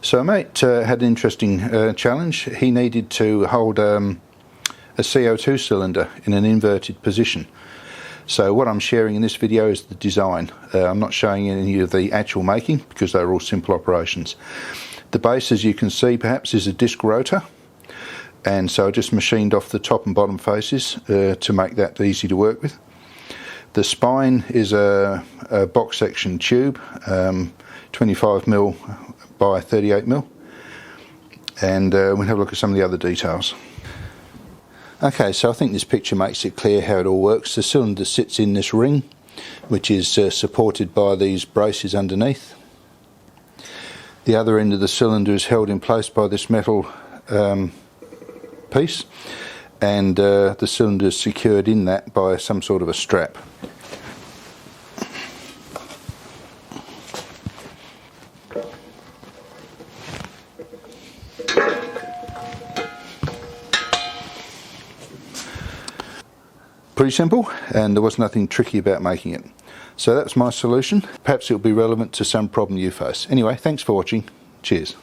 So a mate had an interesting challenge. He needed to hold a CO2 cylinder in an inverted position. So what I'm sharing in this video is the design. I'm not showing any of the actual making because they're all simple operations. The base, as you can see perhaps, is a disc rotor, and so I just machined off the top and bottom faces to make that easy to work with. The spine is a box section tube, 25mm by 38mm, and we'll have a look at some of the other details. Okay, so I think this picture makes it clear how it all works. The cylinder sits in this ring, which is supported by these braces underneath. The other end of the cylinder is held in place by this metal piece, and the cylinder is secured in that by some sort of a strap. Pretty simple, and there was nothing tricky about making it. So that's my solution. Perhaps it'll be relevant to some problem you face. Anyway, thanks for watching. Cheers.